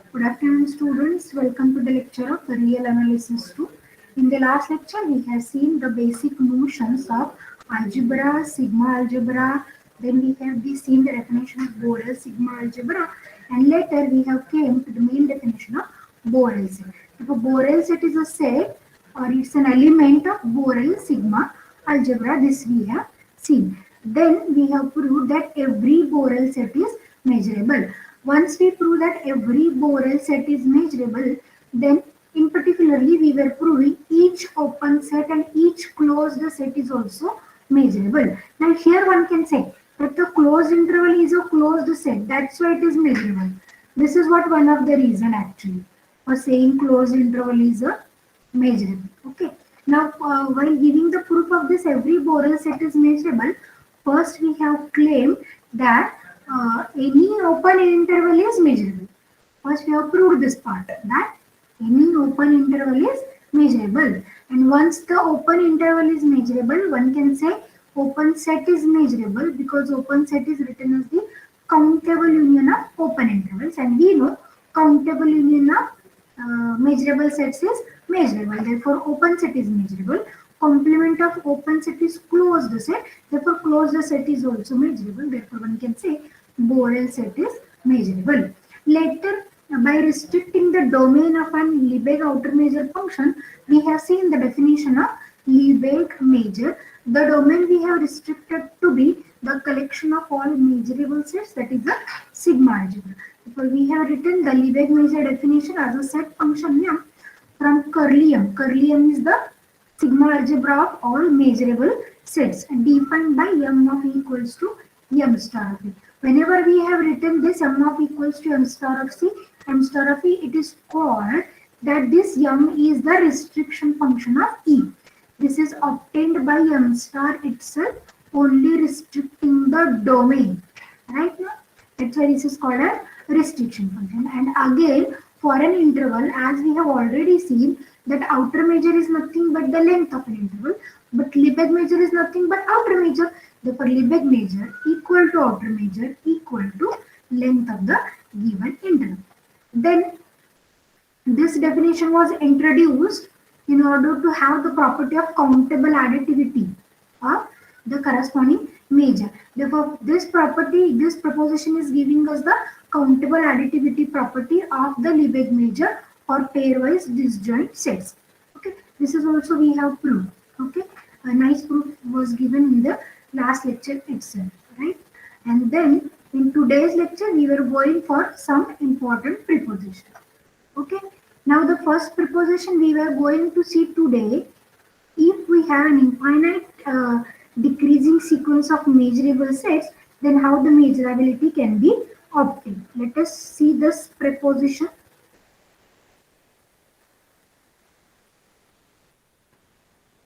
Good afternoon, students. Welcome to the lecture of Real Analysis 2. In the last lecture, we have seen the basic notions of algebra, sigma algebra. Then we have seen the definition of Borel sigma algebra, and later we have came to the main definition of Borel set. If a Borel set is a set or it's an element of Borel sigma algebra, this we have seen. Then we have proved that every Borel set is measurable. Once we prove that every Borel set is measurable, then in particularly we were proving each open set and each closed set is also measurable. Now here one can say that the closed interval is a closed set. That's why it is measurable. This is what one of the reason actually for saying closed interval is a measurable. Okay. Now while giving the proof of this every Borel set is measurable, first we have claimed that any open interval is measurable. First we have proved this part that any open interval is measurable, and once the open interval is measurable, one can say open set is measurable because open set is written as the countable union of open intervals, and we know countable union of measurable sets is measurable. Therefore, open set is measurable. Complement of open set is closed set. Therefore, closed set is also measurable. Therefore, one can say Borel set is measurable. Later, by restricting the domain of an Lebesgue outer measure function, we have seen the definition of Lebesgue measure. The domain we have restricted to be the collection of all measurable sets, that is a sigma algebra. Therefore, we have written the Lebesgue measure definition as a set function m from curly m. Curly m is the sigma algebra of all measurable sets defined by m of e equals to m star of e. Whenever we have written this m of equals to m star of c, m star of e, it is called that this m is the restriction function of e. This is obtained by m star itself, only restricting the domain. Right now, that's why this is called a restriction function. And again, for an interval, as we have already seen, that outer measure is nothing but the length of an interval, but Lebesgue measure is nothing but outer measure. Therefore, Lebesgue measure equal to outer measure equal to length of the given interval. Then this definition was introduced in order to have the property of countable additivity of the corresponding measure. Therefore, this property, this proposition is giving us the countable additivity property of the Lebesgue measure for pairwise disjoint sets. Okay, this is also we have proved. Okay, a nice proof was given in the last lecture itself, right? And then in today's lecture, we were going for some important prepositions. Okay, now the first preposition we were going to see today, if we have an infinite decreasing sequence of measurable sets, then how the measurability can be obtained. Let us see this preposition.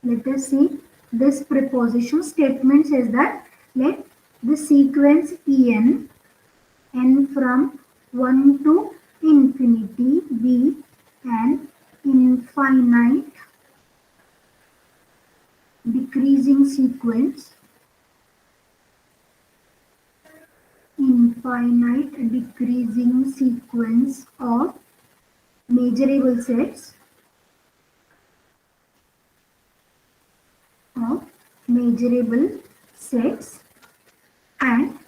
Let us see this preposition statement says that let the sequence n from 1 to infinity be an infinite decreasing sequence of measurable sets and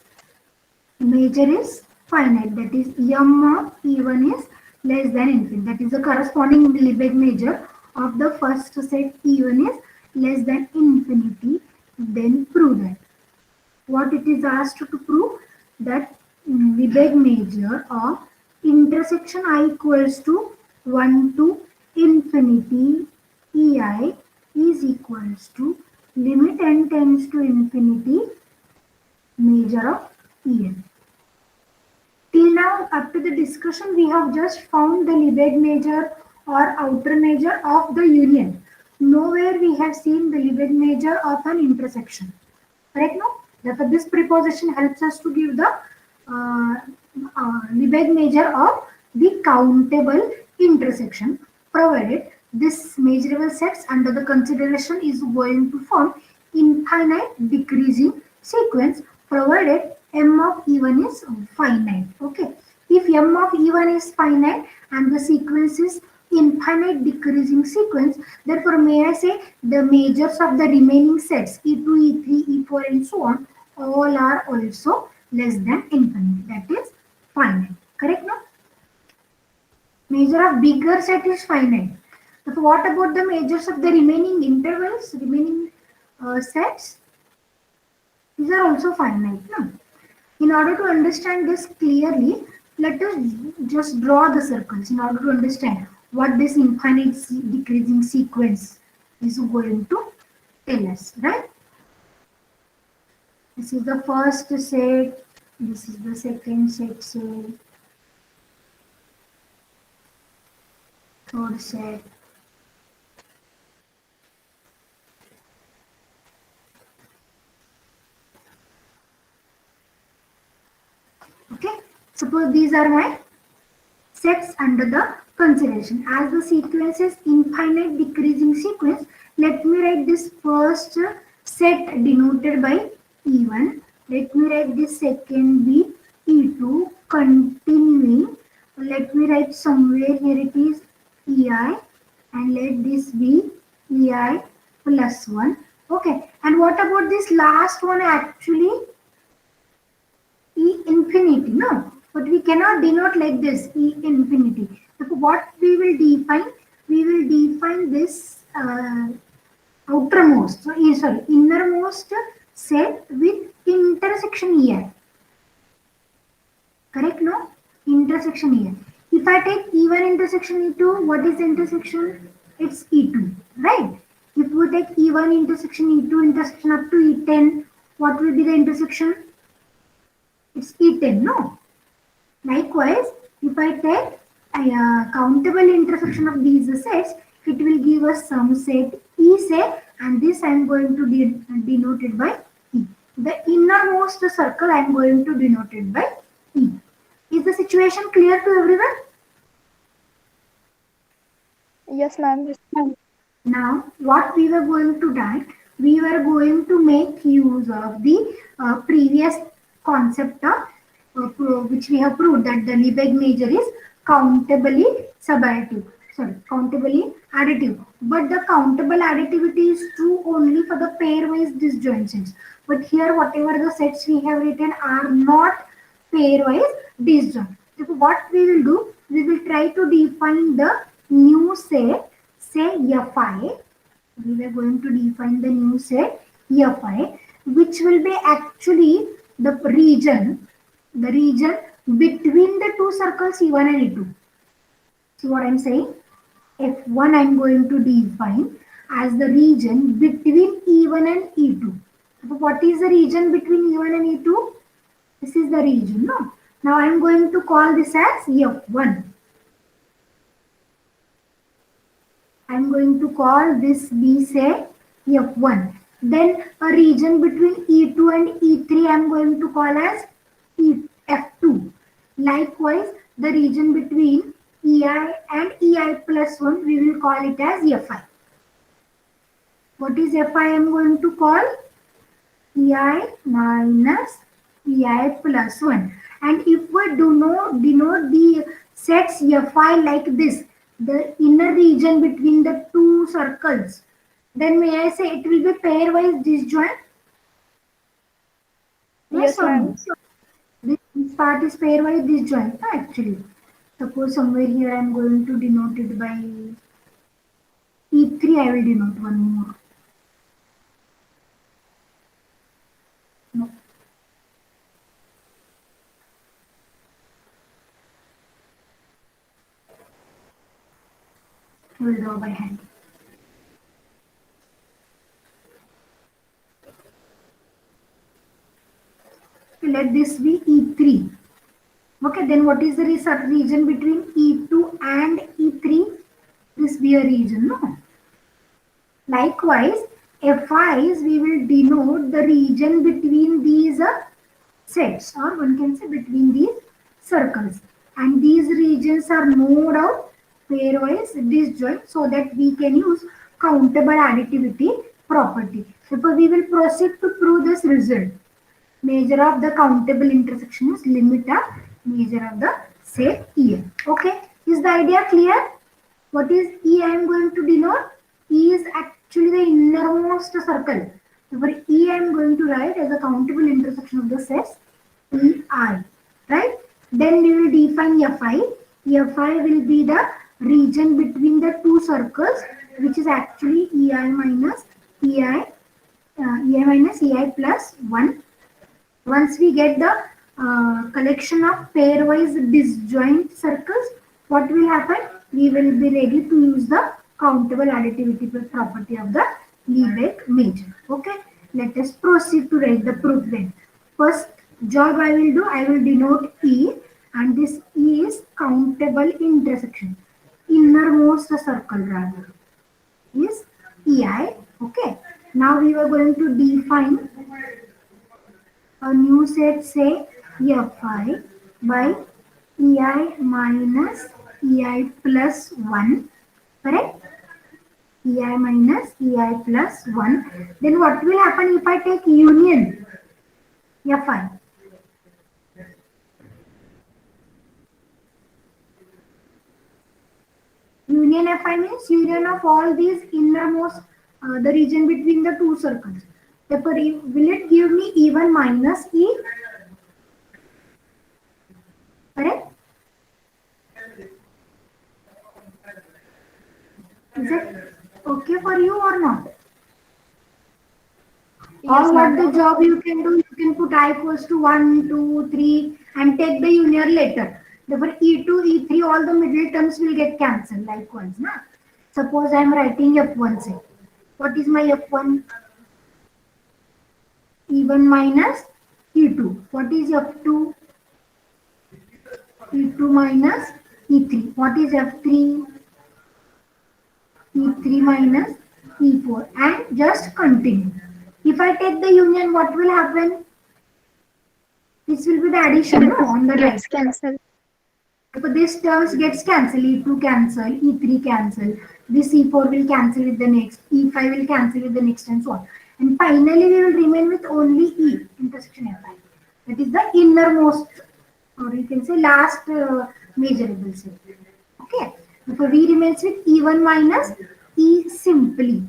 measure is finite, that is m of e1 is less than infinity, that is the corresponding Lebesgue measure of the first set e1 is less than infinity. Then prove that. What it is asked to prove, that Lebesgue measure of intersection I equals to 1 to infinity ei is equals to limit n tends to infinity measure of en. Till now, up to the discussion, we have just found the Lebesgue measure or outer measure of the union. Nowhere we have seen the Lebesgue measure of an intersection. Correct now? Therefore, this preposition helps us to give the Lebesgue measure of the countable intersection, provided this measurable sets under the consideration is going to form infinite decreasing sequence, provided m of e1 is finite. Okay, If m of E1 is finite and the sequence is infinite decreasing sequence, therefore may I say the measures of the remaining sets E2, E3, E4 and so on all are also less than infinite, that is finite. Correct, no? Measure of bigger set is finite. So what about the measures of the remaining intervals, remaining sets? These are also finite. No? In order to understand this clearly, let us just draw the circles in order to understand what this infinite decreasing sequence is going to tell us, right? This is the first set, this is the second set, say, third set. Okay, suppose these are my sets under the consideration. As the sequence is infinite decreasing sequence, let me write this first set denoted by E1. Let me write this second be E2 continuing. Let me write somewhere here it is EI and let this be EI plus 1. Okay, and what about this last one actually? E infinity, no, but we cannot denote like this E infinity. So what we will define? We will define this outermost, so sorry, innermost set with intersection here. Correct, no? Intersection here. If I take E1 intersection E2, what is the intersection? It's E2, right? If we take E1 intersection E2 intersection up to E10, what will be the intersection? It's E10, no? Likewise, if I take a countable intersection of these sets, it will give us some set E set, and this I am going to denote it by E. The innermost circle I am going to denote it by E. Is the situation clear to everyone? Yes, ma'am. Now, what we were going to do, we were going to make use of the previous concept of which we have proved that the Lebesgue measure is countably subadditive. Sorry, countably additive. But the countable additivity is true only for the pairwise disjoint sets. But here, whatever the sets we have written are not pairwise disjoint. So what we will do, we will try to define the new set, say Fi. We are going to define the new set Fi, which will be actually the region between the two circles E1 and E2. See what I'm saying? F1 I'm going to define as the region between E1 and E2. So what is the region between E1 and E2? This is the region, no? Now I'm going to call this as F1. I'm going to call this be say F1. Then a region between E2 and E3 I'm going to call as F2. Likewise, the region between EI and EI plus 1 we will call it as Fi. What is Fi I'm going to call? EI minus EI plus 1. And if we do not denote the sets Fi like this, the inner region between the two circles, then may I say it will be pairwise disjoint? Yes, ma'am. This part is pairwise disjoint actually. Suppose somewhere here I am going to denote it by E3, I will denote one more. No. I will draw by hand. Let this be E3. Okay, then what is the region between E2 and E3? This be a region, no? Likewise, Fi's we will denote the region between these sets, or one can say between these circles. And these regions are no doubt pairwise disjoint, so that we can use countable additivity property. So we will proceed to prove this result. Measure of the countable intersection is limit of measure of the say EI. Okay, is the idea clear? What is E I am going to denote? E is actually the innermost circle. For E I am going to write as a countable intersection of the sets EI. Right? Then we will define Fi. Fi will be the region between the two circles, which is actually EI minus EI plus 1. Once we get the collection of pairwise disjoint circles, what will happen? We will be ready to use the countable additivity property of the Lebesgue measure. Okay, let us proceed to write the proof then. First job I will do, I will denote E, and this E is countable intersection. Innermost circle rather is EI. Okay, now we are going to define a new set, say Fi by Ei minus Ei plus 1, correct? Ei minus Ei plus 1. Then what will happen if I take union Fi? Union Fi means union of all these innermost, the region between the two circles. Therefore, will it give me E1 minus E? Correct? Is it okay for you or not? Yes, Or what ma'am. the job you can do, you can put I equals to 1, 2, 3 and take the union later. Therefore, E2, E3, all the middle terms will get cancelled likewise. Na? Suppose I am writing F1 say. What is my F1? E1 minus E2. What is F2? E2 minus E3. What is F3? E3 minus E4 and just continue. If I take the union, what will happen? This will be the addition no, on the right. Gets cancelled. So this terms gets cancelled. E2 cancel, E3 cancel. This E4 will cancel with the next. E5 will cancel with the next and so on. And finally we will remain with only E intersection Fi. That is the innermost, or you can say last measurable set. Okay. Therefore we remains with E1 minus E simply.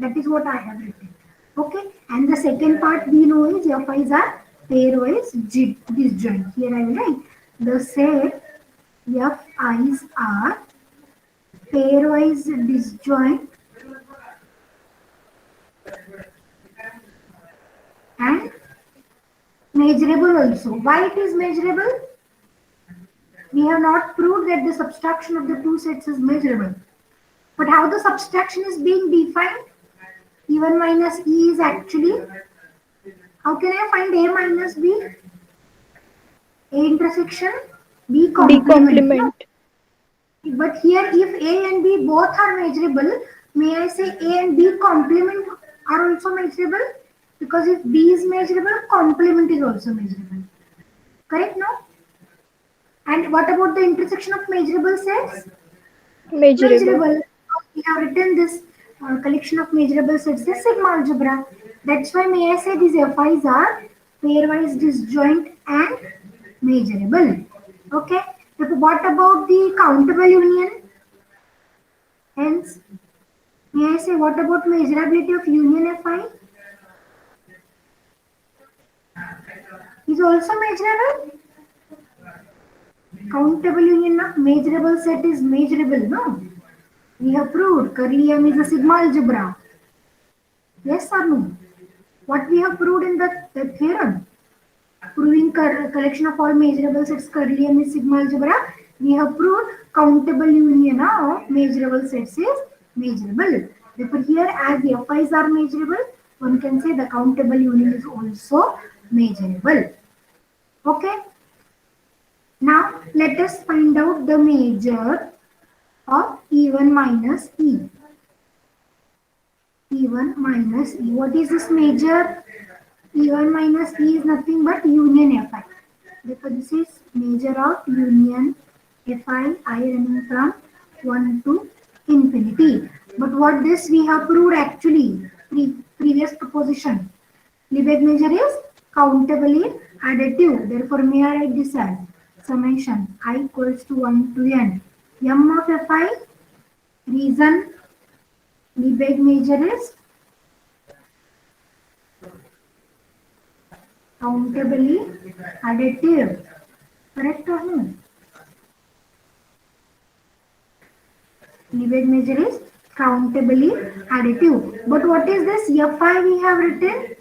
That is what I have written. Okay. And the second part we know is Fi's are pairwise disjoint. Here I will write the set Fi's are pairwise disjoint and measurable also. Why it is measurable? We have not proved that the subtraction of the two sets is measurable. But how the subtraction is being defined? E1 minus E is actually, how can I find A minus B? A intersection, B B complement. complement. But here if A and B both are measurable, may I say A and B complement are also measurable? Because if B is measurable, complement is also measurable. Correct, no? And what about the intersection of measurable sets? Measurable. We have written this collection of measurable sets, the sigma algebra. That's why may I say these Fi's are pairwise disjoint and measurable. Okay. But what about the countable union? Hence, may I say what about measurability of union Fi? Is also measurable. Countable union of measurable set is measurable, no? We have proved curly M is a sigma algebra. Yes or no? What we have proved in the theorem? Proving collection of all measurable sets curly M is sigma algebra. We have proved countable union of measurable sets is measurable. Therefore, here as the Fi's are measurable, one can say the countable union is also measurable. Okay. Now let us find out the measure of E1 minus E. E1 minus E. What is this measure? E1 minus E is nothing but union Fi. Therefore, this is measure of union Fi, I running from 1 to infinity. But what this we have proved actually, previous proposition. Lebesgue measure is countably additive. Therefore, may I write this as summation I equals to 1 to n. M of Fi, reason Lebesgue measure is countably additive. Correct or no? Lebesgue measure is countably additive. But what is this Fi we have written?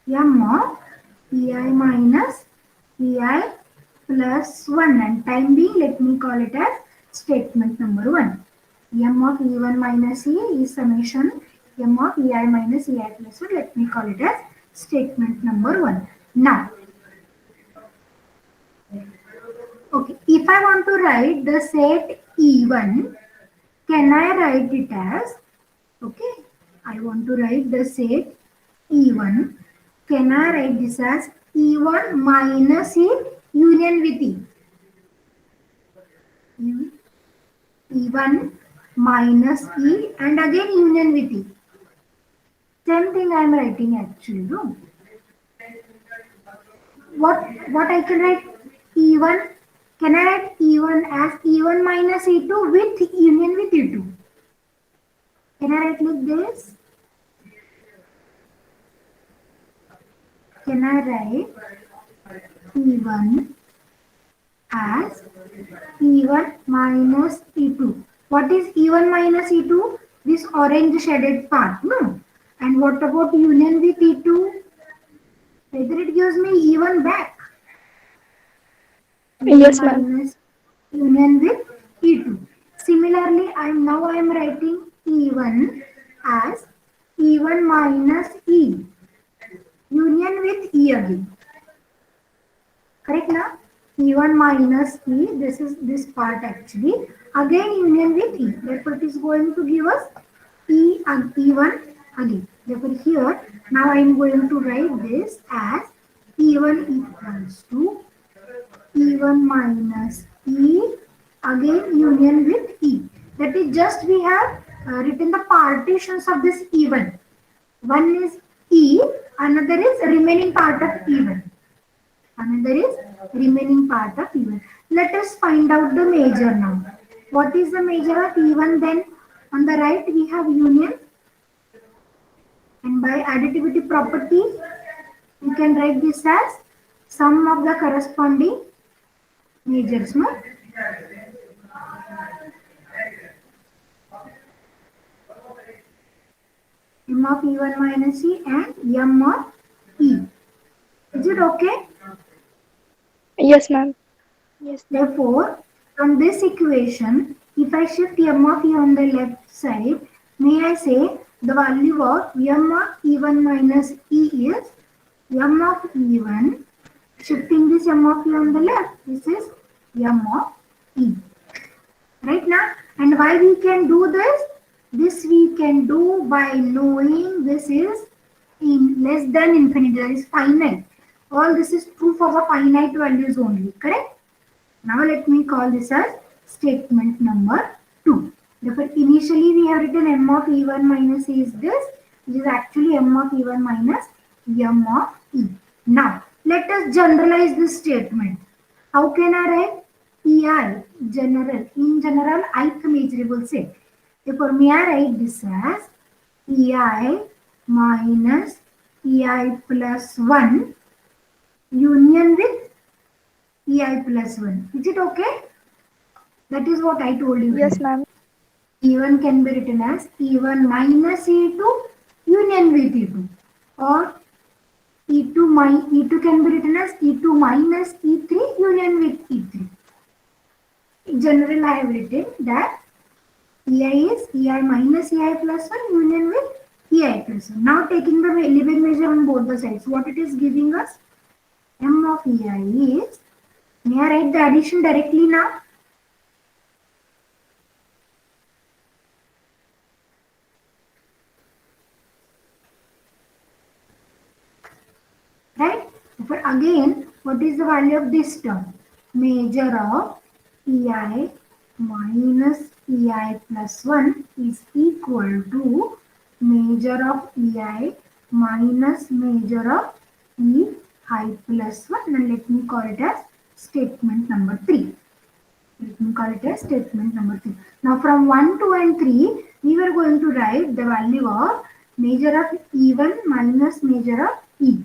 M of Ei minus Ei plus 1, and time being let me call it as statement number 1. M of E1 minus E is summation M of Ei minus Ei plus 1. Let me call it as statement number 1. Now, okay, if I want to write the set E1, can I write it as, okay, I want to write the set E1. Can I write this as E1 minus E union with E? E1 minus E and again union with E. Same thing I am writing actually. No? What I can write E1? Can I write E1 as E1 minus E2 with union with E2? Can I write like this? Can I write E1 as E1 minus E2? What is E1 minus E2? This orange shaded part, no? And what about union with E2? Whether it gives me E1 back. Yes, ma'am. Minus union with E2. Similarly, I am writing E1 as E1 minus E. Union with E again. Correct now? E1 minus E, this is this part actually. Again union with E. Therefore, it is going to give us E and E1 again. Therefore, here, now I am going to write this as E1 equals to E1 minus E, again union with E. That is just we have written the partitions of this E1. One is E, another is remaining part of E1. Another is remaining part of E1. Let us find out the measure now. What is the measure of E1 then? On the right we have union, and by additivity property we can write this as sum of the corresponding measures. No? M of E1 minus E and M of E. Is it okay? Yes, ma'am. Therefore, from this equation, if I shift M of E on the left side, may I say the value of M of E1 minus E is M of E1. Shifting this M of E on the left, this is M of E. Right now, and why we can do this? This we can do by knowing this is in less than infinity, that is finite. All this is true for the finite values only, correct? Now let me call this as statement number 2. Therefore, initially we have written M of E1 minus E is this, which is actually M of E1 minus M of E. Now, let us generalize this statement. How can I write? EI, general. In general, ith measurable set. Therefore, may I write this as EI minus EI plus 1 union with EI plus 1. Is it okay? That is what I told you. Yes, ma'am. E1 can be written as E1 minus E2 union with E2, or E2 can be written as E2 minus E3 union with E3. In general, I have written that EI is EI minus EI plus 1 union with EI plus 1. Now taking the Lebesgue measure on both the sides, what it is giving us? M of EI is, may I write the addition directly now? Right? But again, what is the value of this term? Measure of EI minus EI plus 1 is equal to measure of EI minus measure of E I plus 1, and let me call it as statement number 3. Let me call it as statement number 3. Now from 1, 2 and 3, we were going to write the value of measure of E1 minus measure of E.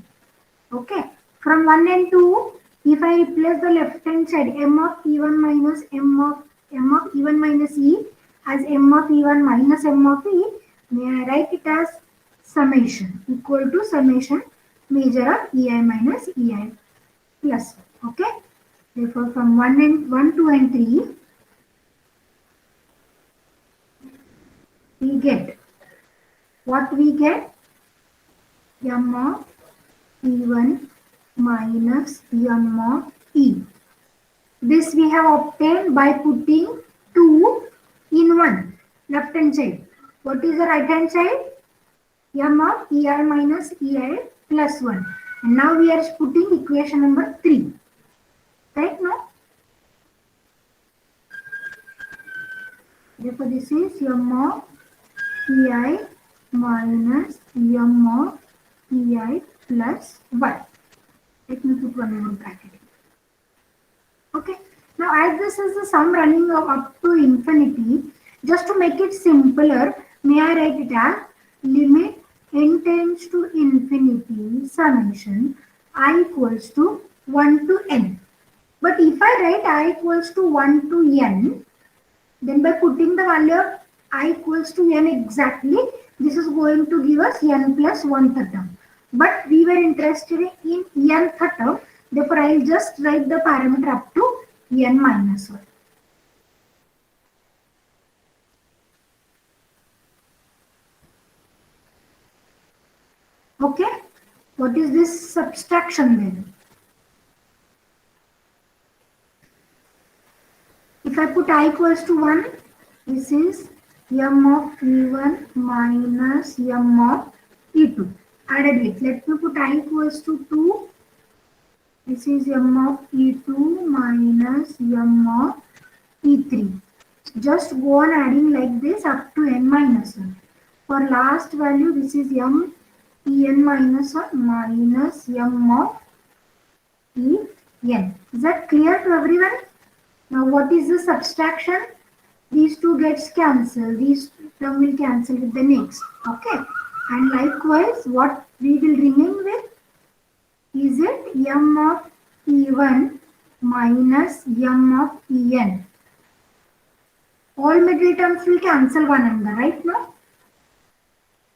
Okay. From 1 and 2, if I replace the left hand side m of E1 minus m of E1 minus E as m of E1 minus m of E, may I write it as summation equal to summation measure of EI minus EI plus 1. Okay. Therefore, from 1, 2 and 3, we get what we get m of E1 minus m of E. This we have obtained by putting 2 in 1 left hand side. What is the right hand side? M of EI minus EI plus 1. And now we are putting equation number 3. Right now? Therefore, this is m of EI minus m of EI plus 1. Let me put one more bracket. Okay. Now, as this is the sum running up to infinity, just to make it simpler, may I write it as limit n tends to infinity summation I equals to 1 to n. But if I write I equals to 1 to n, then by putting the value of I equals to n exactly, this is going to give us n plus 1th term. But we were interested in nth term, therefore I will just write the parameter up to n minus 1. Okay, what is this subtraction then? If I put I equals to 1, this is m of E1 minus m of E2. Added with, let me put I equals to 2. This is m of E2 minus m of E3. Just go on adding like this up to n minus 1. For last value, this is m En minus 1 minus m of En. Is that clear to everyone? Now what is the subtraction? These two gets cancelled. These term will cancel with the next. Okay. And likewise, what we will remain with? Is it m of E1 minus m of En. All middle terms will cancel one another, right now?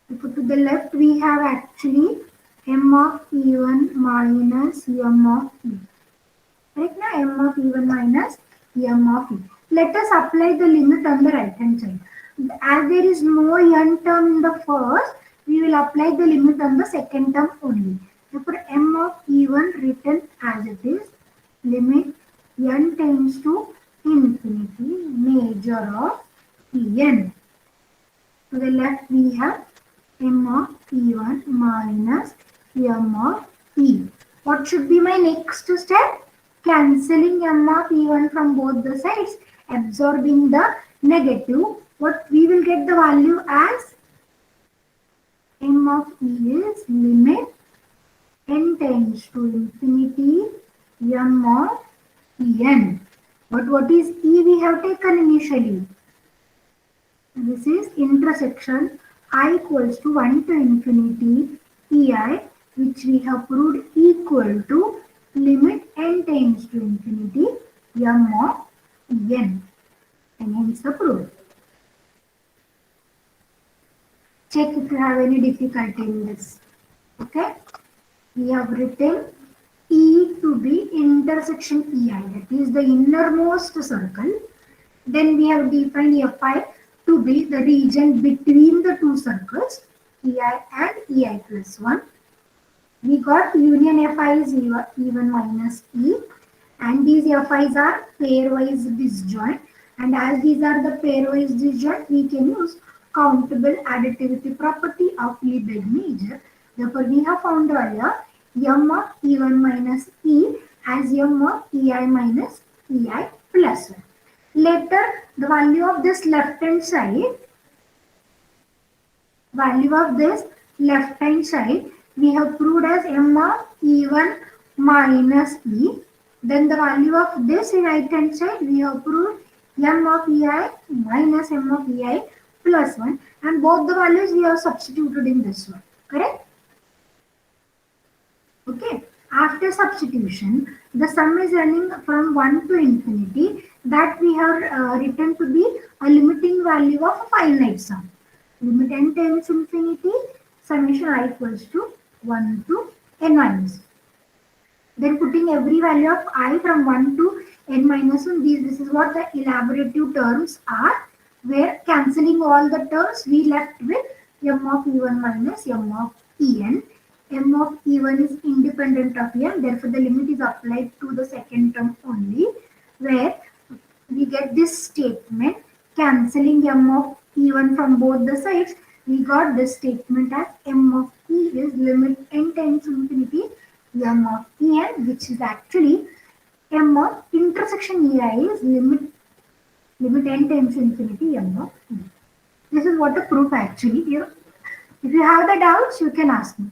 To the left, we have actually m of E1 minus m of E. Right now, m of E1 minus m of E. Let us apply the limit on the right hand side. As there is no n term in the first, we will apply the limit on the second term only. Therefore, m of E1 written as it is, limit n tends to infinity, measure of En. To the left, we have m of E1 minus m of E. What should be my next step? Cancelling m of E1 from both the sides, absorbing the negative. What we will get the value as m of E is limit n tends to infinity m of En. But what is E we have taken initially? This is intersection I equals to 1 to infinity EI, which we have proved equal to limit n tends to infinity m of En. And hence the proof. Check if you have any difficulty in this. Okay. We have written E to be intersection EI, that is the innermost circle. Then we have defined Fi to be the region between the two circles, EI and EI plus 1. We got union Fi is E1 minus E, and these Fi's are pairwise disjoint. And as these are the pairwise disjoint, we can use countable additivity property of Lebesgue measure. Therefore, we have found earlier m of E1 minus E as m of EI minus EI plus 1. Later, the value of this left hand side, we have proved as m of E1 minus E. Then the value of this right hand side we have proved m of ei minus m of ei plus 1, and both the values we have substituted in this one. Correct? Okay. After substitution, the sum is running from 1 to infinity, that we have written to be a limiting value of a finite sum. Limit n times infinity, summation I equals to 1 to n minus. Then putting every value of I from 1 to n minus 1, this is what the elaborative terms are, where cancelling all the terms we left with m of e1 minus m of en. M of e1 is independent of n, therefore the limit is applied to the second term only, where we get this statement cancelling m of e1 from both the sides. We got this statement as m of e is limit n tends to infinity m of en, which is actually m of intersection ei is limit n tends to infinity m of e. This is what the proof actually. If you have the doubts, you can ask me.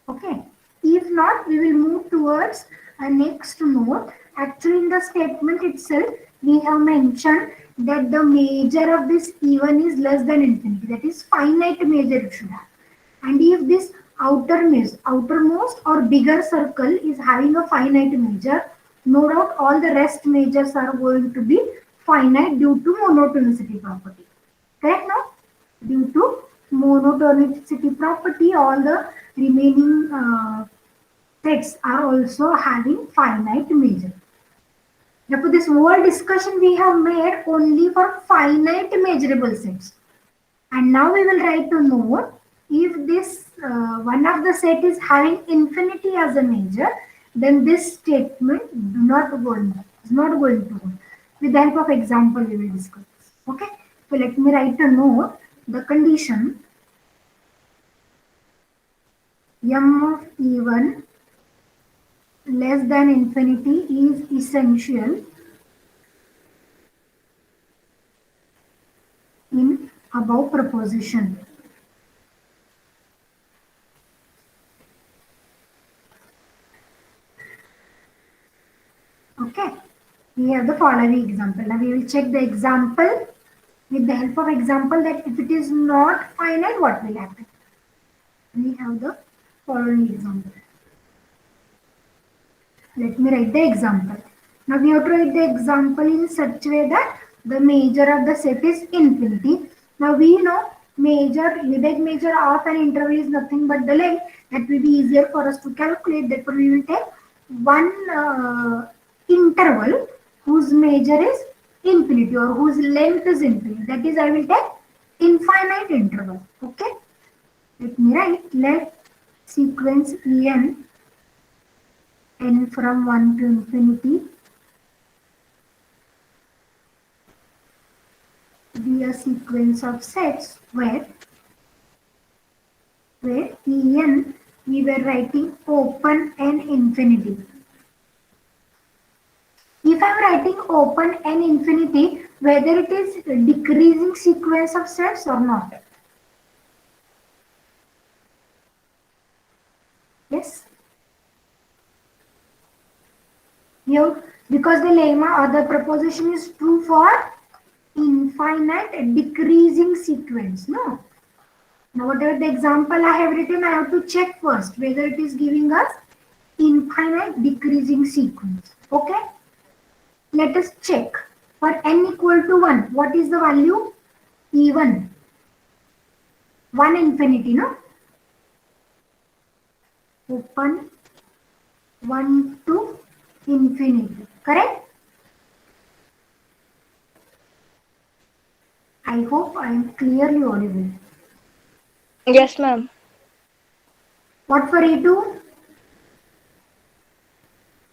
Okay. If not, we will move towards a next note. Actually, in the statement itself, we have mentioned that the measure of this E1 is less than infinity. That is finite measure it should have. And if this outermost or bigger circle is having a finite measure, no doubt all the rest measures are going to be finite due to monotonicity property. Correct now? Due to monotonicity property, all the remaining sets are also having finite measure. Therefore, this whole discussion we have made only for finite measurable sets. And now we will write a note. If this one of the set is having infinity as a measure, then this statement is not going to hold. With the help of example, we will discuss this. Okay. So let me write a note. The condition m of e1 less than infinity is essential in above proposition. Okay, we have the following example. Now we will check the example with the help of example, that if it is not finite, what will happen. We have the following example. Let me write the example. Now we have to write the example in such way that the measure of the set is infinity. Now we know Lebesgue measure of an interval is nothing but the length. That will be easier for us to calculate. Therefore, we will take one interval whose measure is infinity or whose length is infinity. That is, I will take infinite interval. Okay. Let me write, let sequence En n from 1 to infinity be a sequence of sets where En we were writing open n infinity. If I am writing open n infinity, whether it is a decreasing sequence of sets or not. Yes. Here, because the lemma or the proposition is true for infinite decreasing sequence. No. Now, whatever the example I have written, I have to check first whether it is giving us infinite decreasing sequence. Okay. Let us check. For n equal to 1, what is the value? E1. 1 infinity, no? Open 1 to infinity. Correct? I hope I am clearly audible. Yes, ma'am. What for E2?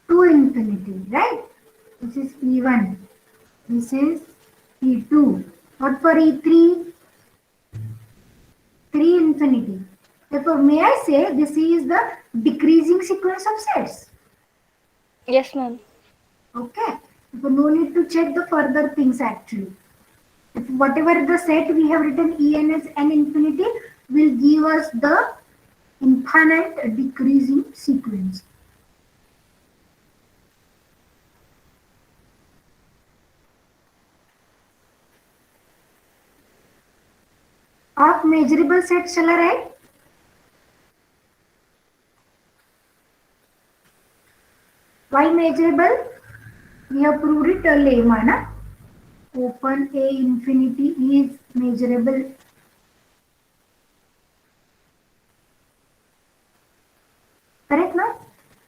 2 infinity, right? This is E1. This is E2. What for E3? 3 infinity. Therefore, may I say this is the decreasing sequence of sets? Yes, ma'am. Okay. Therefore, no need to check the further things actually. Whatever the set we have written En as n infinity will give us the infinite decreasing sequence. Of measurable set shall I write? Why measurable? We have proved it lemma, na? Open A infinity is measurable. Correct, no?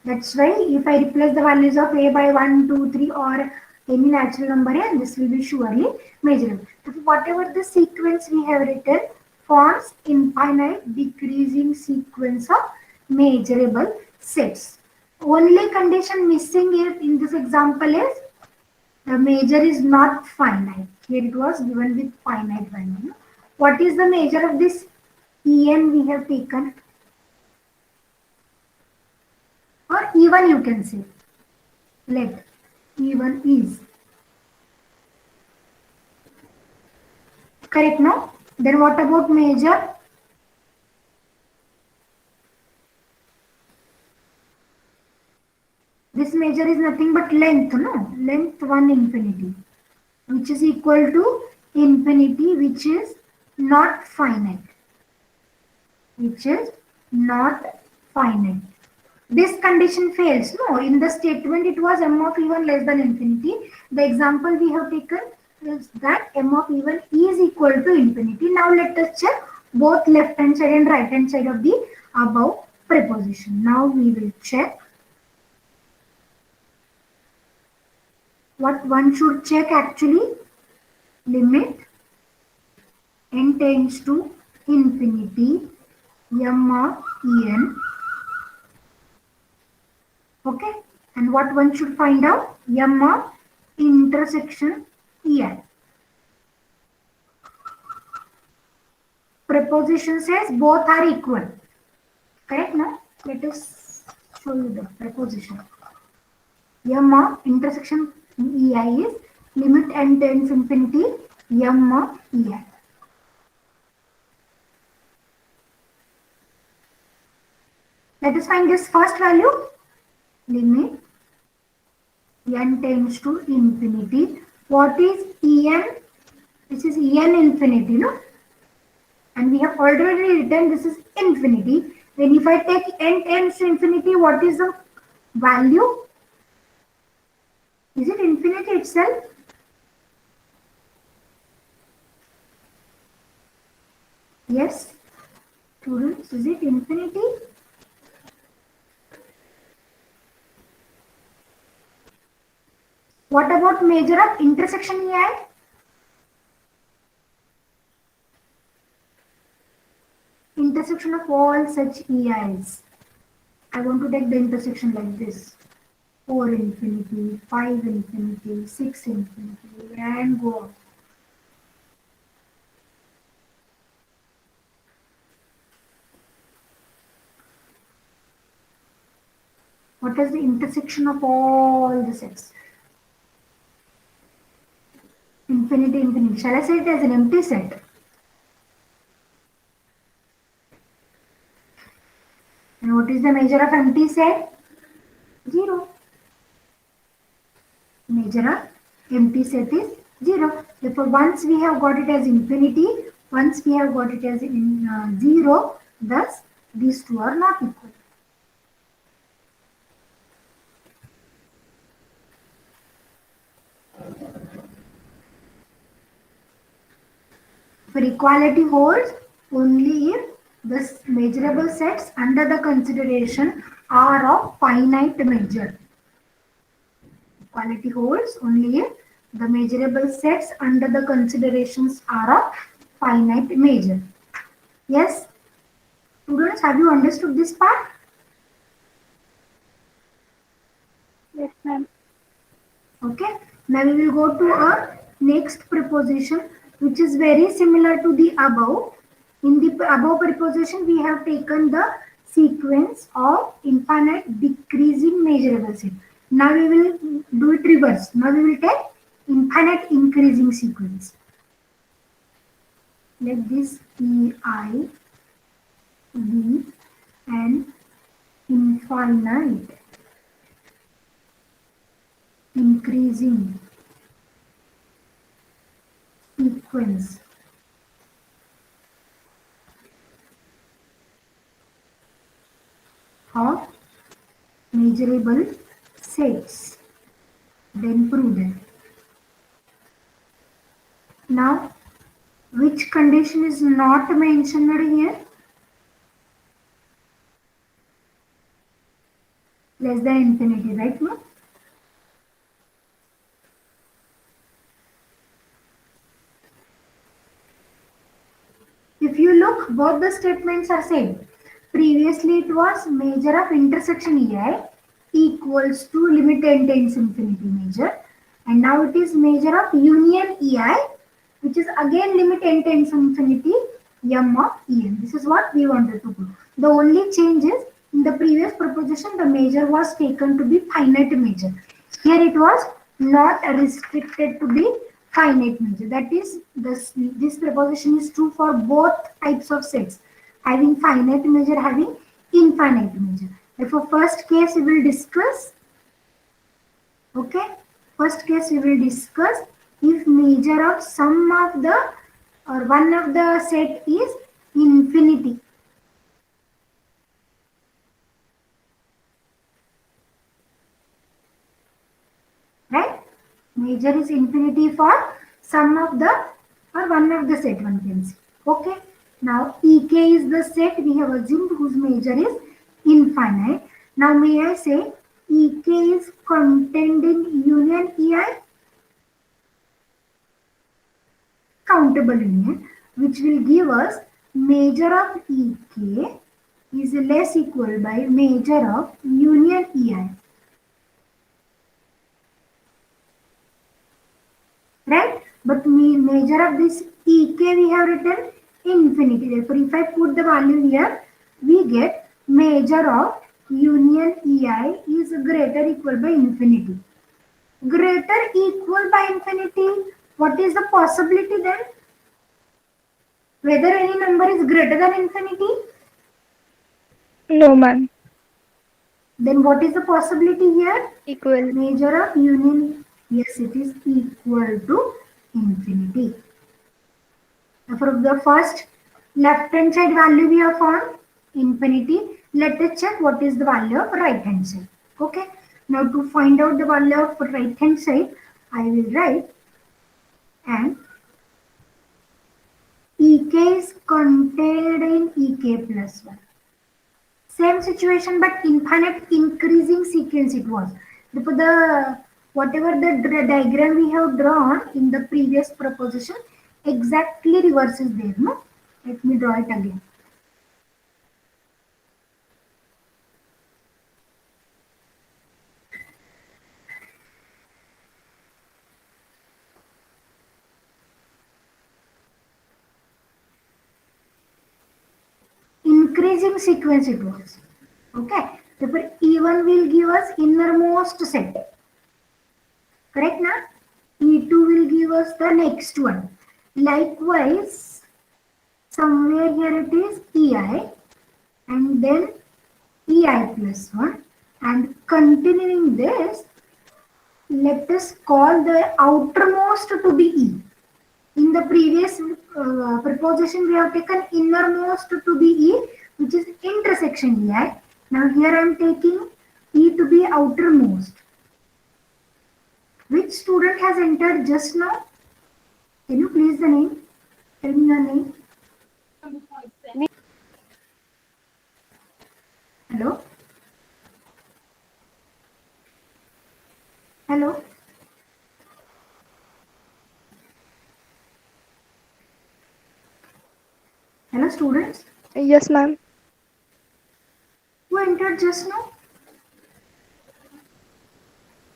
That's why if I replace the values of A by 1, 2, 3 or any natural number, and this will be surely measurable. So whatever the sequence we have written forms infinite decreasing sequence of measurable sets. Only condition missing here in this example is the measure is not finite. Here it was given with finite value. What is the measure of this En we have taken? Or even you can say, let even is. Correct, no? Then what about measure? This measure is nothing but length, no? Length 1 infinity, which is equal to infinity, which is not finite. Which is not finite. This condition fails. No, in the statement it was m of even less than infinity. The example we have taken is that m of even is equal to infinity. Now let us check both left hand side and right hand side of the above preposition. Now we will check. What one should check actually? Limit n tends to infinity m of en. Okay, and what one should find out? M of intersection EI. Preposition says both are equal. Correct, no? Let us show you the preposition. M of intersection EI is limit n tends infinity M of EI. Let us find this first value. Limit n tends to infinity. What is En? This is En infinity, no? And we have already written this is infinity. Then if I take n tends to infinity, what is the value? Is it infinity itself? Yes. Students, is it infinity? What about measure of intersection EI? Intersection of all such EIs. I want to take the intersection like this. 4 infinity, 5 infinity, 6 infinity, and go on. What is the intersection of all the sets? Infinity, infinity. Shall I say it as an empty set? And what is the measure of empty set? 0. Measure of empty set is 0. Therefore, once we have got it as infinity, once we have got it as 0, thus these two are not equal. For equality holds only if the measurable sets under the consideration are of finite measure. Equality holds only if the measurable sets under the considerations are of finite measure. Yes? Students, have you understood this part? Yes, ma'am. Okay. Now we will go to our next preposition, which is very similar to the above. In the above preposition, we have taken the sequence of infinite decreasing measurable set. Now we will do it reverse. Now we will take infinite increasing sequence. let this EI be an infinite increasing sequence of measurable sets. Then prove that. Now, which condition is not mentioned here? Less than infinity, right? No? If you look, both the statements are same. Previously, it was measure of intersection EI equals to limit n tends infinity measure, and now it is measure of union EI, which is again limit n tends infinity m of En. This is what we wanted to do. The only change is in the previous proposition, the measure was taken to be finite measure. Here it was not restricted to be finite measure. That is, this proposition is true for both types of sets, having finite measure, having infinite measure. Therefore, first case we will discuss. Okay, first case we will discuss if measure of sum of the or one of the set is infinity. Right? Measure is infinity for sum of the or one of the set, one can say. Okay. Now Ek is the set we have assumed whose measure is infinite. Now may I say Ek is contained in union Ei, countable union, which will give us measure of Ek is less equal by measure of union Ei. Right? But measure of this Ek we have written infinity. Therefore, if I put the value here, we get measure of union Ei is greater equal by infinity. Greater equal by infinity. What is the possibility then? Whether any number is greater than infinity? No, ma'am. Then what is the possibility here? Equal. Measure of union. Yes, it is equal to infinity. For the first left hand side value we have found infinity. Let us check what is the value of right hand side. Okay. Now to find out the value of right hand side, I will write and Ek is contained in Ek plus 1. Same situation but infinite increasing sequence it was. Therefore, whatever the diagram we have drawn in the previous proposition exactly reverses there. No? Let me draw it again. Increasing sequence it was. Okay. Therefore, E1 will give us innermost set. Correct now? E2 will give us the next one. Likewise, somewhere here it is Ei and then Ei plus 1, and continuing this, let us call the outermost to be E. In the previous proposition, we have taken innermost to be E, which is intersection Ei. Now here I am taking E to be outermost. Which student has entered just now? Can you please the name? Tell me your name. Hello? Hello? Hello students? Yes, ma'am. Who entered just now?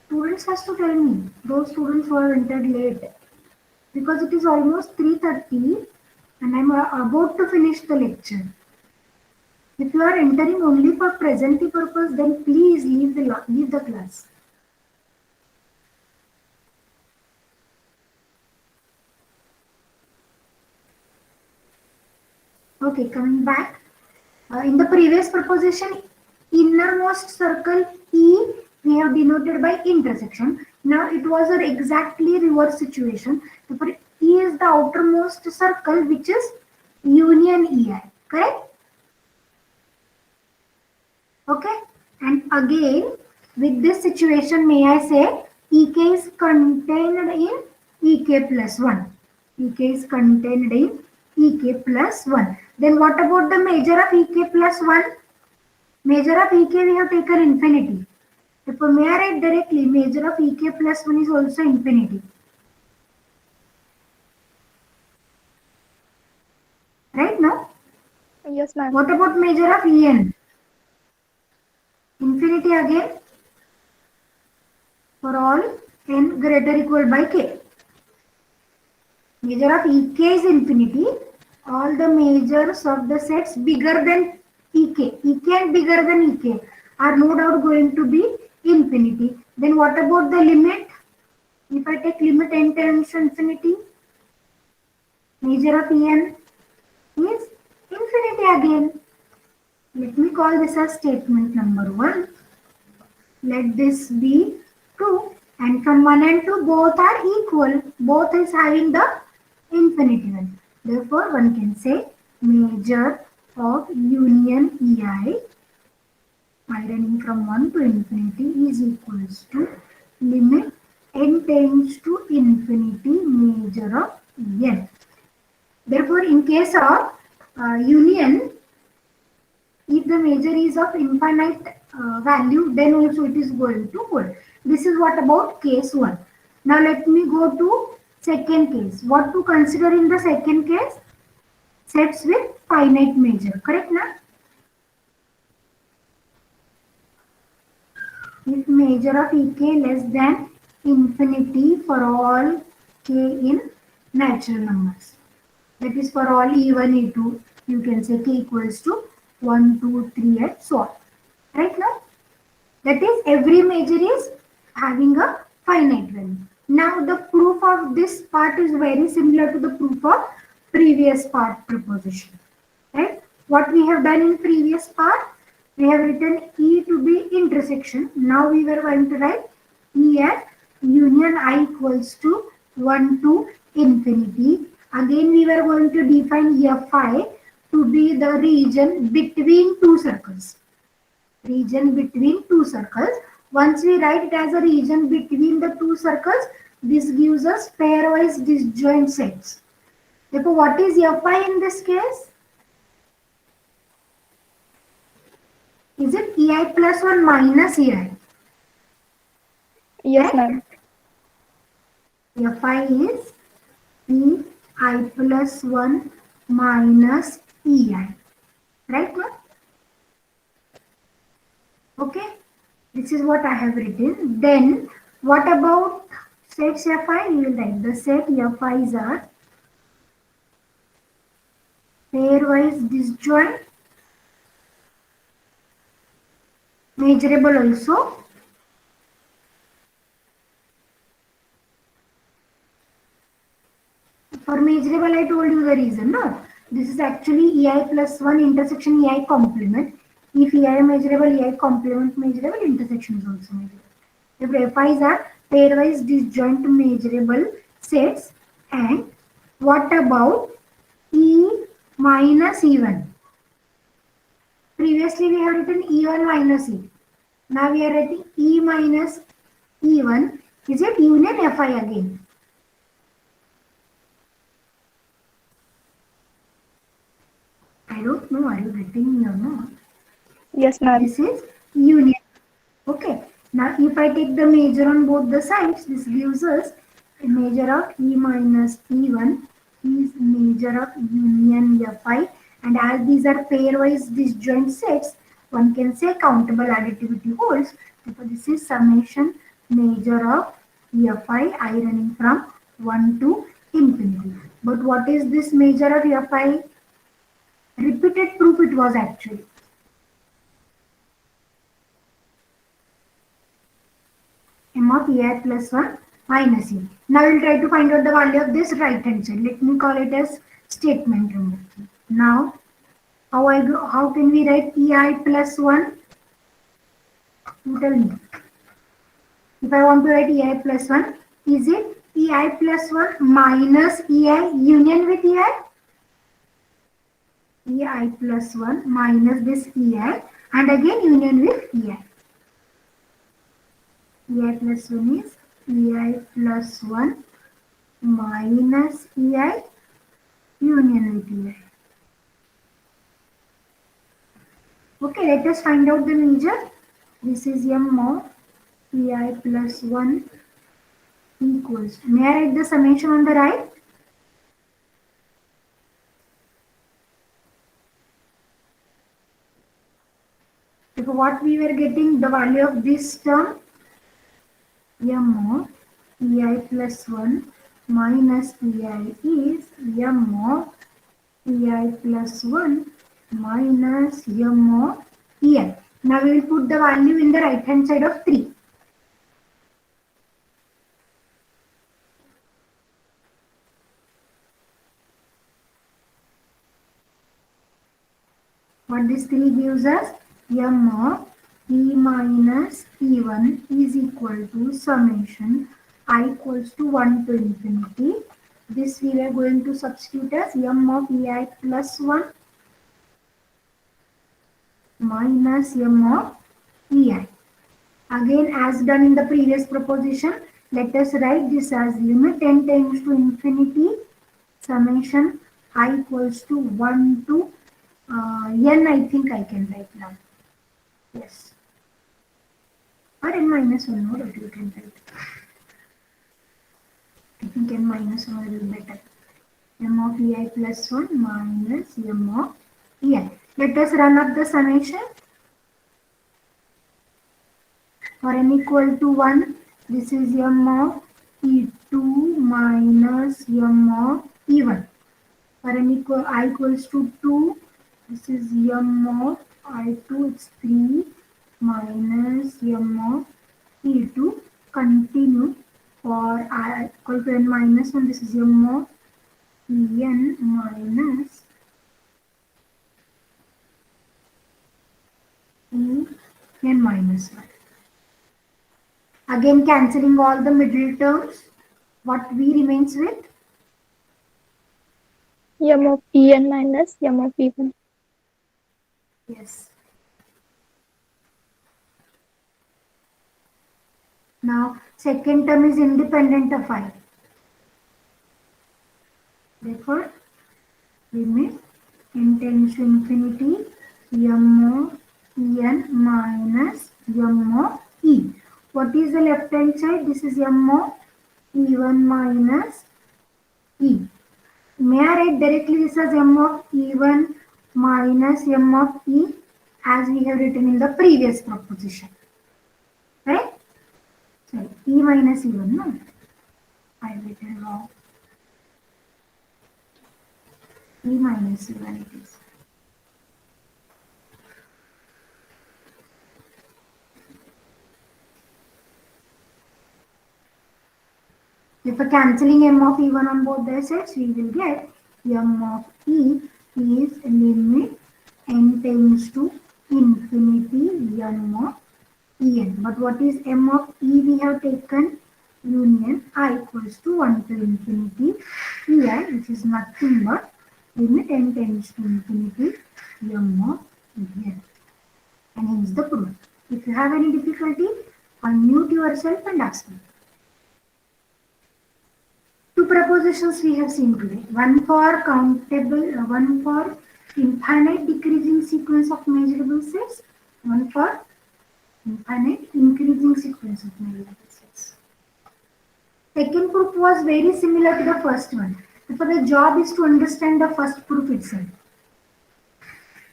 Students has to tell me. Those students who have entered late. Because it is almost 3:30 and I am about to finish the lecture. If you are entering only for present purpose, then please leave the class. Okay, coming back. In the previous proposition, innermost circle E we have denoted by intersection. Now it was an exactly reverse situation. Therefore, E is the outermost circle which is union EI. Correct? Okay. And again, with this situation, may I say EK is contained in EK plus 1. EK is contained in EK plus 1. Then what about the measure of EK plus 1? Measure of EK we have taken infinity. Therefore, may I write directly measure of EK plus 1 is also infinity. Right now? Yes, ma'am. What about measure of En? Infinity again for all n greater equal by k. Measure of Ek is infinity. All the measures of the sets bigger than Ek, Ek and bigger than Ek are no doubt going to be infinity. Then what about the limit? If I take limit n tends to infinity, measure of En is infinity again. Let me call this as statement number 1. Let this be true. And from 1 and 2 both are equal. Both is having the infinity one. Therefore, one can say measure of union EI running from 1 to infinity is equals to limit n tends to infinity measure of n. Therefore, in case of union, if the measure is of infinite value, then also it is going to hold. This is what about case 1. Now let me go to second case. What to consider in the second case? Sets with finite measure. Correct na? If measure of Ek less than infinity for all k in natural numbers. That is for all E1, E2, you can say k equals to 1, 2, 3 and so on. Right now? That is every measure is having a finite value. Now the proof of this part is very similar to the proof of previous part proposition. Right? What we have done in previous part, we have written E to be intersection. Now we were going to write E at union I equals to 1 to infinity. Again we were going to define Fi to be the region between two circles. Region between two circles. Once we write it as a region between the two circles, this gives us pairwise disjoint sets. Therefore, what is Fi in this case? Is it Ei plus 1 minus Ei? Yes, ma'am. Fi is Ei plus 1 minus Ei. Right now? Okay, this is what I have written. Then, what about sets Fi? We will write the set Fi's are pairwise disjoint, measurable also. For measurable, I told you the reason. No, this is actually Ei plus 1 intersection Ei complement. If Ei measurable, Ei complement measurable, intersection is also measurable. If Fi's are pairwise disjoint measurable sets. And what about E minus E1? Previously we have written E1 minus E. Now we are writing E minus E1. Is it union Fi again? I don't know, are you getting me or not? Yes, ma'am. This is union. Okay. Now if I take the measure on both the sides, this gives us a measure of E minus E1 is measure of union Fi. And as these are pairwise disjoint sets, one can say countable additivity holds. Therefore, this is summation measure of Fi I running from 1 to infinity. But what is this measure of Fi? Repeated proof it was actually. M of Ei plus 1 minus E. Now we'll try to find out the value of this right hand side. Let me call it as statement number 3. Now How can we write EI plus 1? You tell me. If I want to write EI plus 1, is it EI plus 1 minus EI union with EI? EI plus 1 minus this EI and again union with EI. EI plus 1 is EI plus 1 minus EI union with EI. Okay, let us find out the measure. This is M of EI plus 1 equals. May I write the summation on the right? So what we were getting, the value of this term, M of EI plus 1 minus EI is M of EI plus 1 minus M of EI. Now we will put the value in the right hand side of 3. What this 3 gives us? M of E minus E1 is equal to summation I equals to 1 to infinity. This we are going to substitute as M of EI plus 1 minus M of EI. Again, as done in the previous proposition, let us write this as limit n tends to infinity summation I equals to 1 to n. I think I can write now. Yes. Or n minus 1, no, that you can write. I think n minus 1 will be better. M of EI plus 1 minus M of EI. Let us run up the summation. For n equal to 1, this is M of E2 minus M of E1. For n equal I equals to 2, this is M of I2, it's 3 minus M of E2. Continue. For I equal to n minus 1, this is M of En minus En minus 1. Again cancelling all the middle terms, what V remains with? M of En minus M of E1. Yes. Now second term is independent of I. Therefore, limit n tends to infinity M of En minus M of E. What is the left hand side? This is M of E1 minus E. May I write directly this as M of E1 minus M of E as we have written in the previous proposition. Correct? Sorry, E minus E1, no? I have written wrong. E minus E1 it is. If a cancelling M of E1 on both the sides, we will get M of E is limit n tends to infinity M of En. But what is M of E we have taken? Union I equals to 1 to infinity Ei, which is nothing but limit n tends to infinity M of En. And hence the proof. If you have any difficulty, unmute yourself and ask me. Two propositions we have seen today. One for countable, one for infinite decreasing sequence of measurable sets, one for infinite increasing sequence of measurable sets. Second proof was very similar to the first one. Therefore, the job is to understand the first proof itself.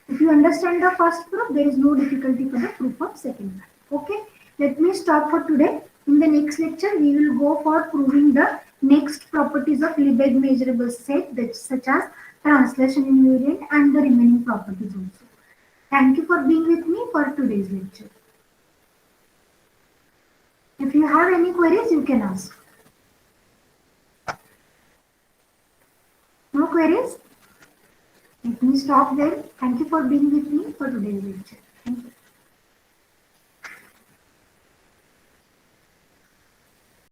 If you understand the first proof, there is no difficulty for the proof of second one. Okay, let me stop for today. In the next lecture, we will go for proving the next properties of Lebesgue measurable set, that such as translation invariant and the remaining properties also. Thank you for being with me for today's lecture. If you have any queries, you can ask. No queries? Let me stop there. Thank you for being with me for today's lecture.